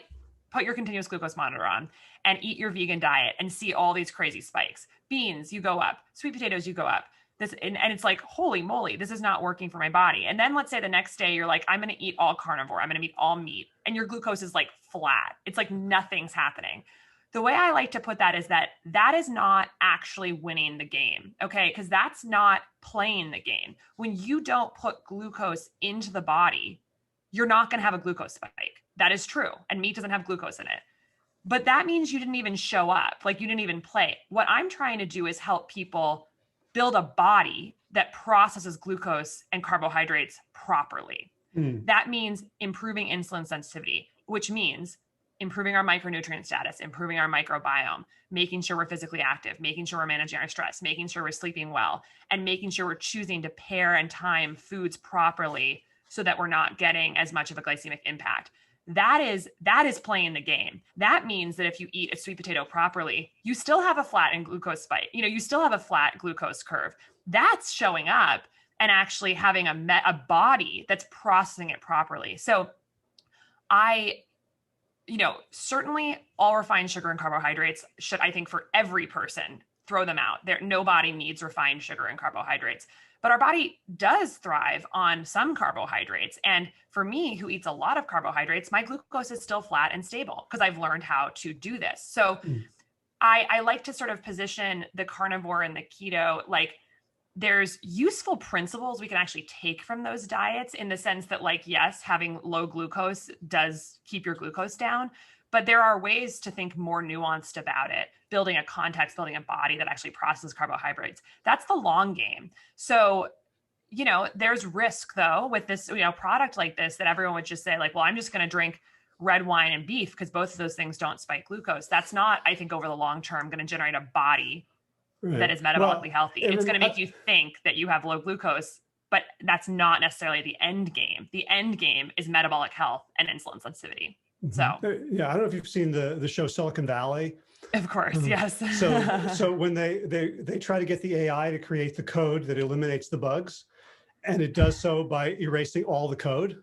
put your continuous glucose monitor on and eat your vegan diet and see all these crazy spikes. Beans, you go up. Sweet potatoes, you go up. And it's like, holy moly, this is not working for my body. And then let's say the next day you're like, I'm going to eat all carnivore. I'm going to eat all meat. And your glucose is like flat. It's like nothing's happening. The way I like to put that is that is not actually winning the game. Okay. Because that's not playing the game. When you don't put glucose into the body, you're not going to have a glucose spike. That is true. And meat doesn't have glucose in it. But that means you didn't even show up. Like you didn't even play. What I'm trying to do is help people build a body that processes glucose and carbohydrates properly. That means improving insulin sensitivity, which means improving our micronutrient status, improving our microbiome, making sure we're physically active, making sure we're managing our stress, making sure we're sleeping well, and making sure we're choosing to pair and time foods properly so that we're not getting as much of a glycemic impact. That is playing the game. That means that if you eat a sweet potato properly, you still have a flat and glucose spike. You still have a flat glucose curve. That's showing up and actually having a body that's processing it properly. So certainly all refined sugar and carbohydrates should, I think, for every person, throw them out. Nobody needs refined sugar and carbohydrates. But our body does thrive on some carbohydrates. And for me, who eats a lot of carbohydrates, my glucose is still flat and stable because I've learned how to do this. So I like to sort of position the carnivore and the keto, like there's useful principles we can actually take from those diets in the sense that, like, yes, having low glucose does keep your glucose down, but there are ways to think more nuanced about it, building a context, building a body that actually processes carbohydrates. That's the long game. So, there's risk though with this, product like this, that everyone would just say like, well, I'm just going to drink red wine and beef because both of those things don't spike glucose. That's not, I think, over the long term going to generate a body that is metabolically healthy. It's going to make you think that you have low glucose, but that's not necessarily the end game. The end game is metabolic health and insulin sensitivity. So yeah, I don't know if you've seen the show Silicon Valley. Of course, yes. So when they try to get the AI to create the code that eliminates the bugs, and it does so by erasing all the code.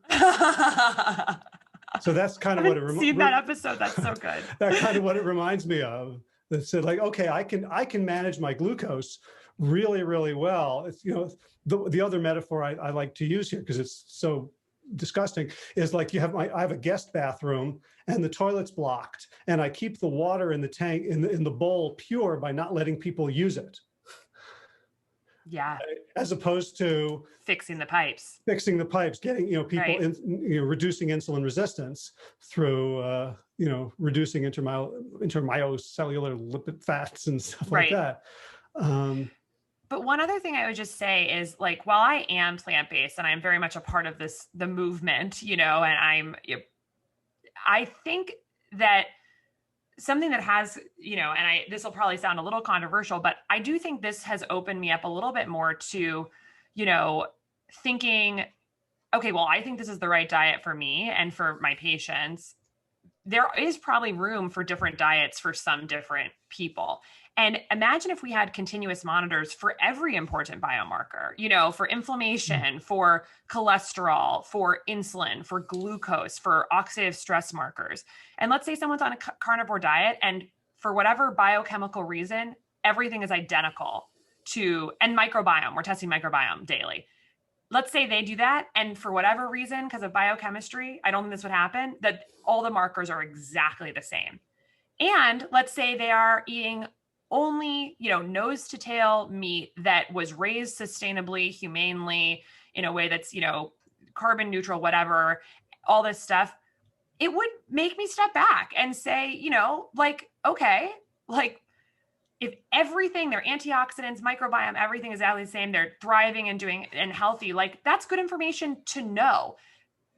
So that's kind of what it reminds me. Seen that episode? That's so good. That's kind of what it reminds me of. That said, like, okay, I can manage my glucose really, really well. It's, the other metaphor I like to use here, because it's so disgusting, is like I have a guest bathroom and the toilet's blocked, and I keep the water in the tank in the bowl pure by not letting people use it. Yeah. As opposed to fixing the pipes, getting, people right. Reducing insulin resistance through, reducing intermyocellular lipid fats and stuff like that. But one other thing I would just say is, like, while I am plant-based and I'm very much a part of the movement, and I think that something that has, this will probably sound a little controversial, but I do think this has opened me up a little bit more to, thinking, okay, well, I think this is the right diet for me and for my patients. There is probably room for different diets for some different people. And imagine if we had continuous monitors for every important biomarker, for inflammation, for cholesterol, for insulin, for glucose, for oxidative stress markers. And let's say someone's on a carnivore diet, and for whatever biochemical reason, everything is identical and microbiome, we're testing microbiome daily. Let's say they do that, and for whatever reason, because of biochemistry, I don't think this would happen, that all the markers are exactly the same. And let's say they are eating only, nose to tail meat that was raised sustainably, humanely, in a way that's, carbon neutral, whatever, all this stuff. It would make me step back and say, okay, if everything, their antioxidants, microbiome, everything is exactly the same, they're thriving and doing and healthy, like, that's good information to know.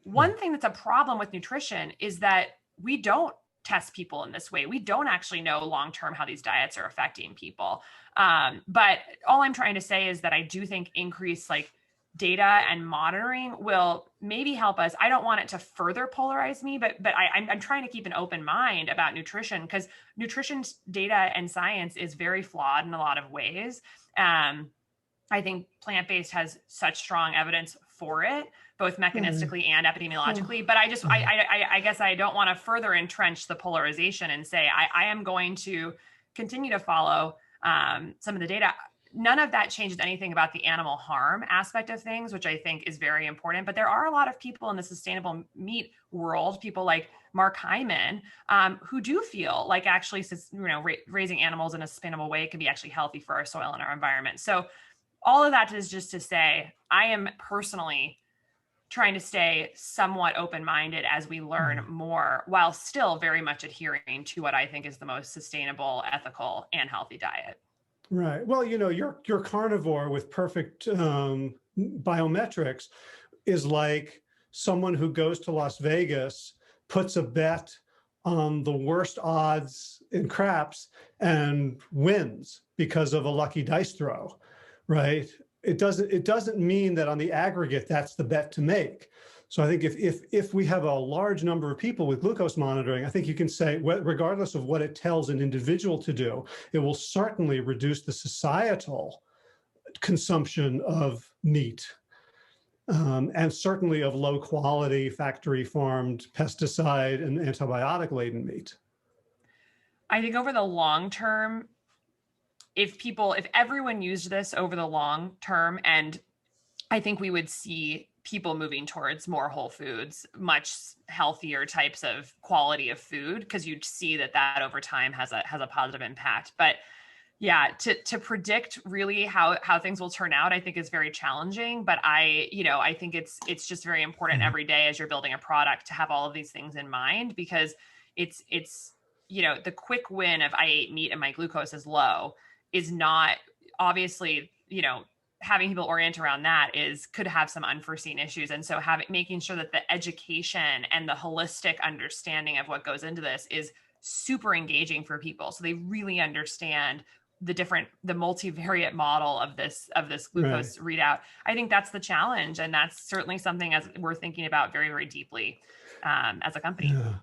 one thing that's a problem with nutrition is that we don't test people in this way. We don't actually know long-term how these diets are affecting people. But all I'm trying to say is that I do think increased like data and monitoring will maybe help us. I don't want it to further polarize me, but I'm trying to keep an open mind about nutrition, because nutrition data and science is very flawed in a lot of ways. I think plant-based has such strong evidence for it, both mechanistically and epidemiologically. But I guess I don't want to further entrench the polarization and say I am going to continue to follow some of the data. None of that changed anything about the animal harm aspect of things, which I think is very important. But there are a lot of people in the sustainable meat world, people like Mark Hyman, who do feel like actually, raising animals in a sustainable way can be actually healthy for our soil and our environment. So all of that is just to say, I am personally trying to stay somewhat open-minded as we learn more, while still very much adhering to what I think is the most sustainable, ethical, and healthy diet. Right. Well, your carnivore with perfect biometrics is like someone who goes to Las Vegas, puts a bet on the worst odds in craps and wins because of a lucky dice throw, right? It doesn't mean that on the aggregate, that's the bet to make. So I think if we have a large number of people with glucose monitoring, I think you can say, regardless of what it tells an individual to do, it will certainly reduce the societal consumption of meat, and certainly of low quality, factory farmed, pesticide and antibiotic laden meat. I think over the long term, if everyone used this over the long term, and I think we would see people moving towards more whole foods, much healthier types of quality of food, because you'd see that over time has a positive impact. But yeah, to predict really how things will turn out, I think is very challenging. But I think it's just very important every day as you're building a product to have all of these things in mind, because it's the quick win of I ate meat and my glucose is low is not obviously, having people orient around that could have some unforeseen issues. And so making sure that the education and the holistic understanding of what goes into this is super engaging for people, so they really understand the multivariate model of this glucose readout. I think that's the challenge. And that's certainly something as we're thinking about very, very deeply as a company. Yeah.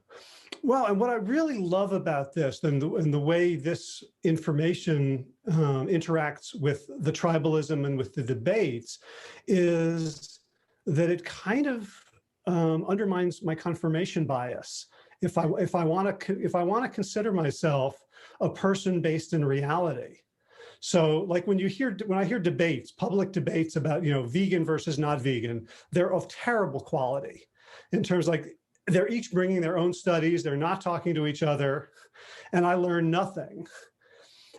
Well, and what I really love about this and the way this information interacts with the tribalism and with the debates is that it kind of undermines my confirmation bias. If I want to consider myself a person based in reality. So like when I hear debates, public debates about, vegan versus not vegan, they're of terrible quality in terms like, they're each bringing their own studies. They're not talking to each other. And I learn nothing,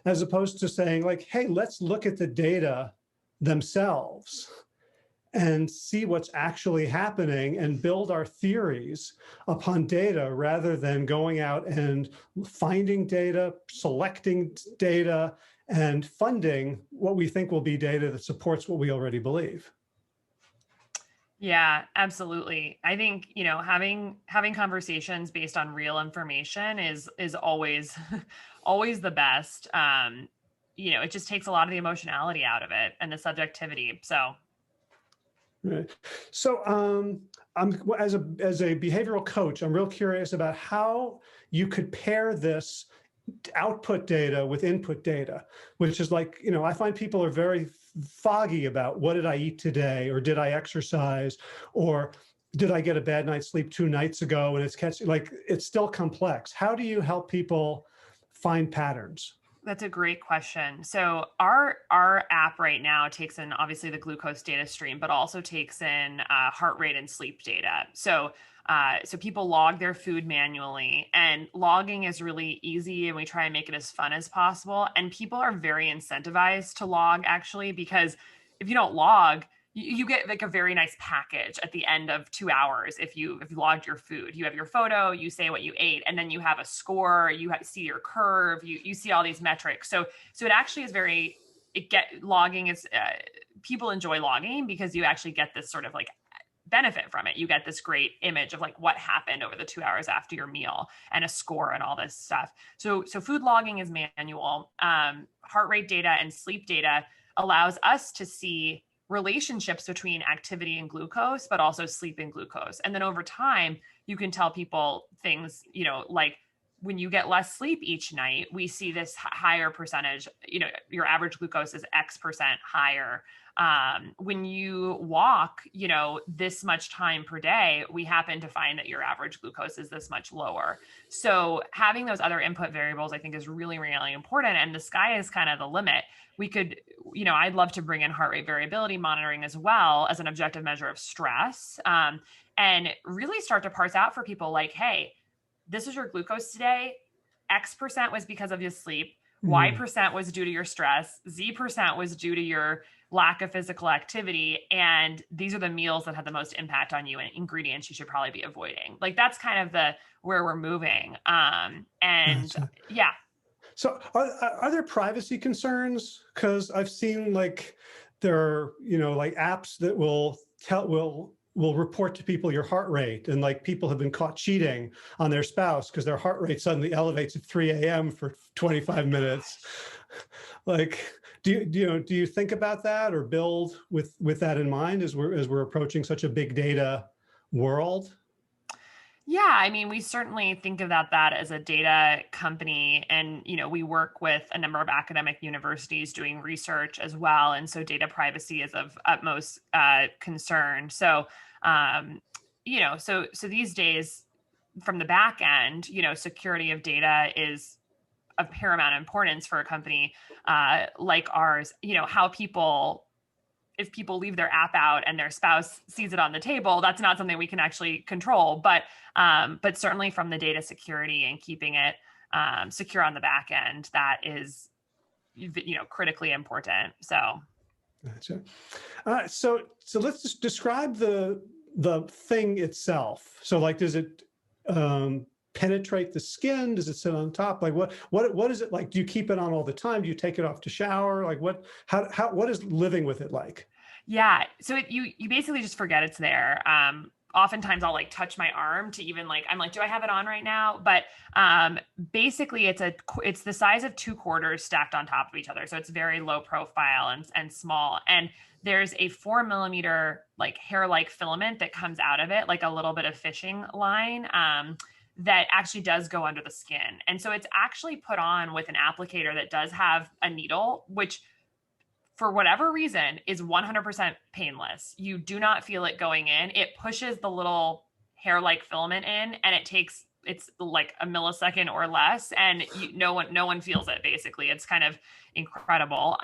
as opposed to saying like, hey, let's look at the data themselves and see what's actually happening and build our theories upon data, rather than going out and finding data, selecting data, and funding what we think will be data that supports what we already believe. Yeah, absolutely. I think, having conversations based on real information is always, always the best. It just takes a lot of the emotionality out of it and the subjectivity. So. Right. So I'm as a behavioral coach, I'm real curious about how you could pair this output data with input data, which is like, I find people are very foggy about what did I eat today, or did I exercise, or did I get a bad night's sleep 2 nights ago, and it's still complex. How do you help people find patterns? That's a great question. So our app right now takes in obviously the glucose data stream, but also takes in heart rate and sleep data. So people log their food manually, and logging is really easy, and we try and make it as fun as possible. And people are very incentivized to log, actually, because if you don't log, you get like a very nice package at the end of 2 hours. If you logged your food, you have your photo, you say what you ate, and then you have a score, see your curve, you see all these metrics. So it actually is logging is, people enjoy logging because you actually get this sort of like benefit from it. You get this great image of like what happened over the 2 hours after your meal and a score and all this stuff. So food logging is manual. Heart rate data and sleep data allows us to see relationships between activity and glucose, but also sleep and glucose. And then over time, you can tell people things, like when you get less sleep each night, we see this higher percentage, your average glucose is X% higher. When you walk, this much time per day, we happen to find that your average glucose is this much lower. So having those other input variables, I think, is really, really important. And the sky is kind of the limit. We could, I'd love to bring in heart rate variability monitoring as well as an objective measure of stress, and really start to parse out for people like, hey, this is your glucose today. X% was because of your sleep. Y% was due to your stress. Z% was due to your lack of physical activity. And these are the meals that have the most impact on you and ingredients you should probably be avoiding. Like that's kind of where we're moving. Gotcha. Yeah. So are there privacy concerns? Because I've seen like there are, like apps that will report to people your heart rate, and like people have been caught cheating on their spouse because their heart rate suddenly elevates at 3 a.m. for 25 minutes. Like, do you think about that or build with that in mind as we're approaching such a big data world? Yeah, I mean, we certainly think about that as a data company, and we work with a number of academic universities doing research as well, and so data privacy is of utmost concern. So, so these days, from the back end, security of data is of paramount importance for a company like ours. If people leave their app out and their spouse sees it on the table, that's not something we can actually control. But certainly from the data security and keeping it secure on the back end, that is, critically important. So. Gotcha. So let's just describe the thing itself. So like, does it penetrate the skin? Does it sit on top? Like what is it like? Do you keep it on all the time? Do you take it off to shower? Like what is living with it like? Yeah. So you basically just forget it's there. Oftentimes I'll like touch my arm to even like, I'm like, do I have it on right now? But basically it's the size of 2 quarters stacked on top of each other. So it's very low profile and small. And there's a 4 millimeter like hair-like filament that comes out of it, like a little bit of fishing line, that actually does go under the skin. And so it's actually put on with an applicator that does have a needle, which for whatever reason is 100% painless. You do not feel it going in. It pushes the little hair-like filament in, and it's like a millisecond or less, and no one feels it. Basically, it's kind of incredible.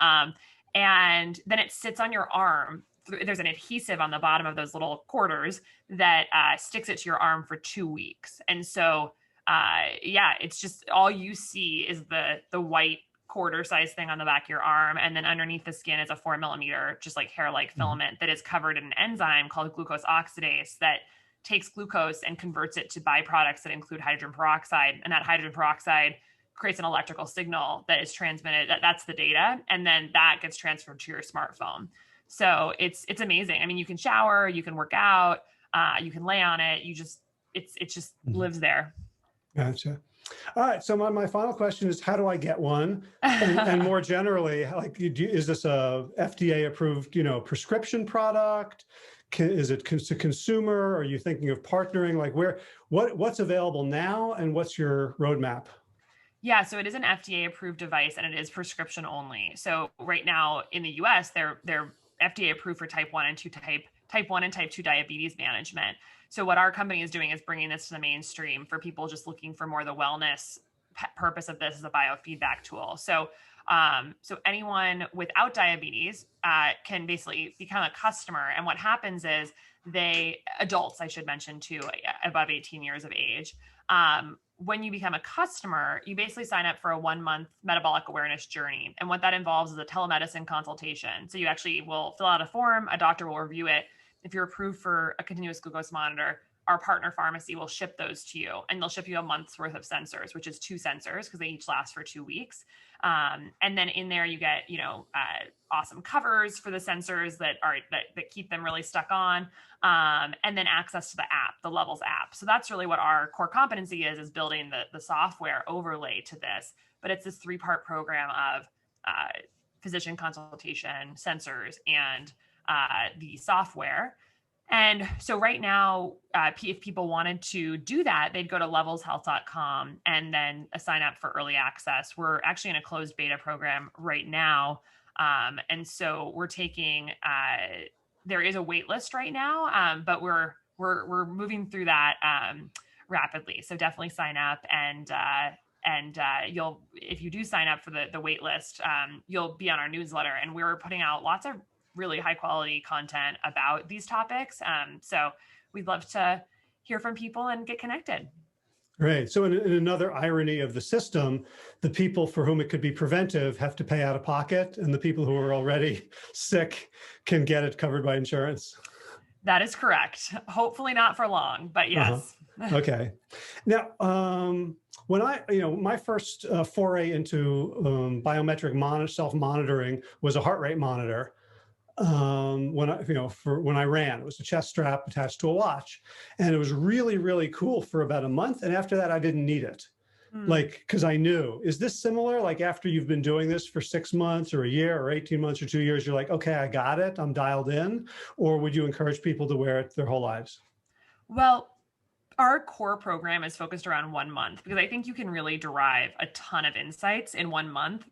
And then it sits on your arm. There's an adhesive on the bottom of those little quarters that sticks it to your arm for 2 weeks. And so, it's just all you see is the white quarter size thing on the back of your arm. And then underneath the skin is a 4 millimeter, just like hair-like filament that is covered in an enzyme called glucose oxidase that takes glucose and converts it to byproducts that include hydrogen peroxide. And that hydrogen peroxide creates an electrical signal that is transmitted. That's the data. And then that gets transferred to your smartphone. So it's amazing. I mean, you can shower, you can work out, you can lay on it. It just lives there. Gotcha. All right. So my final question is, how do I get one? And more generally, like, is this a FDA approved, prescription product? Is it a consumer? Are you thinking of partnering? Like what's available now and what's your roadmap? Yeah, so it is an FDA approved device and it is prescription only. So right now in the US, they're FDA approved for type 1 and type 2 diabetes management. So what our company is doing is bringing this to the mainstream for people just looking for more the wellness purpose of this as a biofeedback tool. So anyone without diabetes can basically become a customer. And what happens is adults, I should mention too, above 18 years of age, when you become a customer, you basically sign up for a 1-month metabolic awareness journey. And what that involves is a telemedicine consultation. So you actually will fill out a form, a doctor will review it. If you're approved for a continuous glucose monitor, our partner pharmacy will ship those to you, and they'll ship you a month's worth of sensors, which is 2 sensors because they each last for 2 weeks. And then in there you get, awesome covers for the sensors that keep them really stuck on, and then access to the app, the Levels app. So that's really what our core competency is building the software overlay to this. But it's this 3-part program of physician consultation, sensors, and the software. And so right now, if people wanted to do that, they'd go to levelshealth.com and then sign up for early access. We're actually in a closed beta program right now. And so we're taking, there is a wait list right now, but we're moving through that rapidly. So definitely sign up, and if you do sign up for the wait list, you'll be on our newsletter, and we're putting out lots of really high quality content about these topics. So we'd love to hear from people and get connected. Right. So in another irony of the system, the people for whom it could be preventive have to pay out of pocket, and the people who are already sick can get it covered by insurance. That is correct. Hopefully not for long, but yes. Okay. Now, when my first foray into biometric self-monitoring was a heart rate monitor. When I ran, it was a chest strap attached to a watch, and it was really, really cool for about a month. And after that, I didn't need it. Because I knew, is this similar? Like after you've been doing this for 6 months or a year or 18 months or 2 years, you're like, okay, I got it, I'm dialed in? Or would you encourage people to wear it their whole lives? Well, our core program is focused around 1 month, because I think you can really derive a ton of insights in 1 month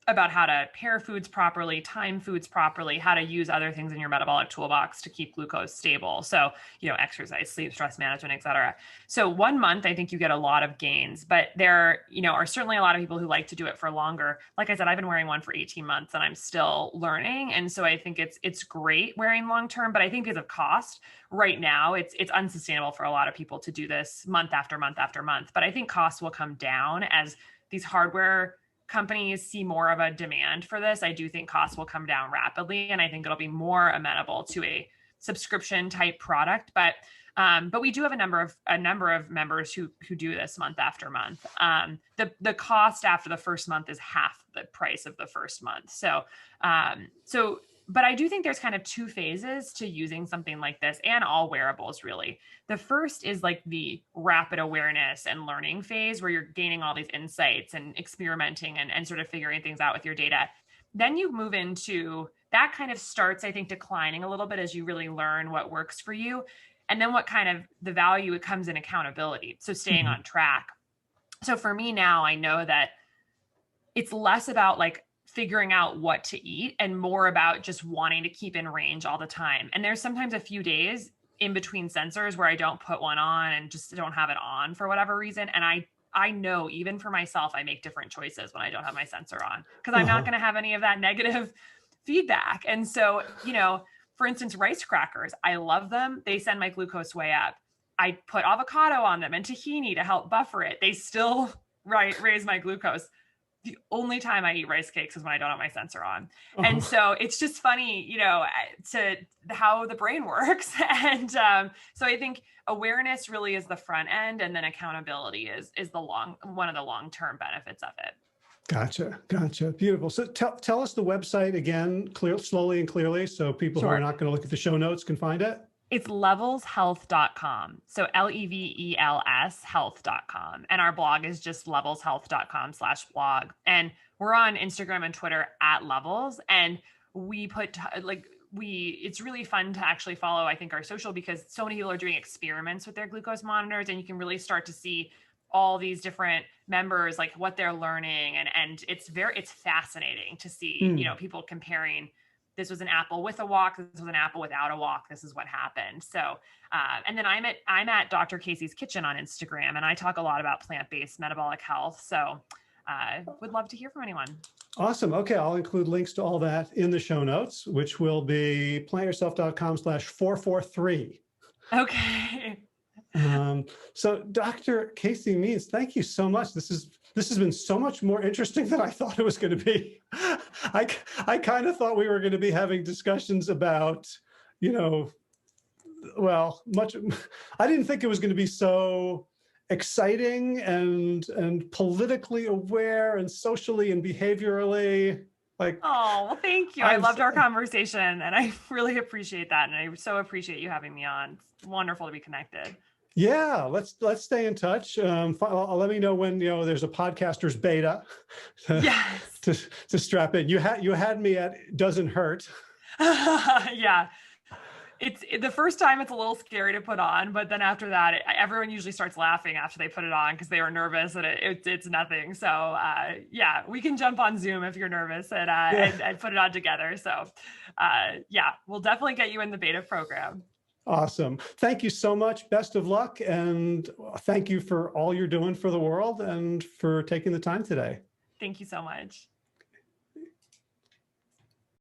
about how to pair foods properly, time foods properly, how to use other things in your metabolic toolbox to keep glucose stable. So, exercise, sleep, stress management, et cetera. So 1 month, I think you get a lot of gains, but there, are certainly a lot of people who like to do it for longer. Like I said, I've been wearing one for 18 months and I'm still learning. And so I think it's great wearing long-term, but I think because of cost right now, it's unsustainable for a lot of people to do this month after month after month. But I think costs will come down as these hardware companies see more of a demand for this. I do think costs will come down rapidly, and I think it'll be more amenable to a subscription type product. But we do have a number of members who do this month after month. The cost after the first month is half the price of the first month. But I do think there's kind of 2 phases to using something like this, and all wearables really. The first is like the rapid awareness and learning phase, where you're gaining all these insights and experimenting and sort of figuring things out with your data. Then you move into, that kind of starts, I think, declining a little bit as you really learn what works for you. And then what kind of the value, it comes in accountability. So staying on track. So for me now, I know that it's less about like figuring out what to eat and more about just wanting to keep in range all the time. And there's sometimes a few days in between sensors where I don't put one on and just don't have it on for whatever reason. And I know even for myself, I make different choices when I don't have my sensor on, because I'm not going to have any of that negative feedback. And so, for instance, rice crackers, I love them. They send my glucose way up. I put avocado on them and tahini to help buffer it. They still raise my glucose. The only time I eat rice cakes is when I don't have my sensor on. And so it's just funny, to how the brain works. And so I think awareness really is the front end, and then accountability is one of the long-term benefits of it. Gotcha. Beautiful. So tell us the website again, slowly and clearly, so people who are not going to look at the show notes can find it. It's levelshealth.com. So LEVELS health.com. And our blog is just levelshealth.com/blog. And we're on Instagram and Twitter @levels. And we put it's really fun to actually follow, I think, our social, because so many people are doing experiments with their glucose monitors, and you can really start to see all these different members, like what they're learning. And it's fascinating to see, people comparing, this was an apple with a walk, this was an apple without a walk, this is what happened. So, and then I'm at Dr. Casey's Kitchen on Instagram, and I talk a lot about plant-based metabolic health. So would love to hear from anyone. Awesome. Okay. I'll include links to all that in the show notes, which will be plantyourself.com/443. Okay. So Dr. Casey Means, thank you so much. This has been so much more interesting than I thought it was going to be. I kind of thought we were going to be having discussions about, I didn't think it was going to be so exciting and politically aware and socially and behaviorally. Like, Oh, well, thank you. I I'm loved our conversation and I really appreciate that. And I so appreciate you having me on. It's wonderful to be connected. yeah, let's stay in touch. Let me know when there's a podcaster's beta to, Yes. to strap in. You had me at doesn't hurt. Yeah. It's the first time it's a little scary to put on, but then after that, everyone usually starts laughing after they put it on because they were nervous and it's nothing. So yeah, we can jump on Zoom if you're nervous and put it on together. So yeah, we'll definitely get you in the beta program. Awesome. Thank you so much. Best of luck. And thank you for all you're doing for the world and for taking the time today. Thank you so much.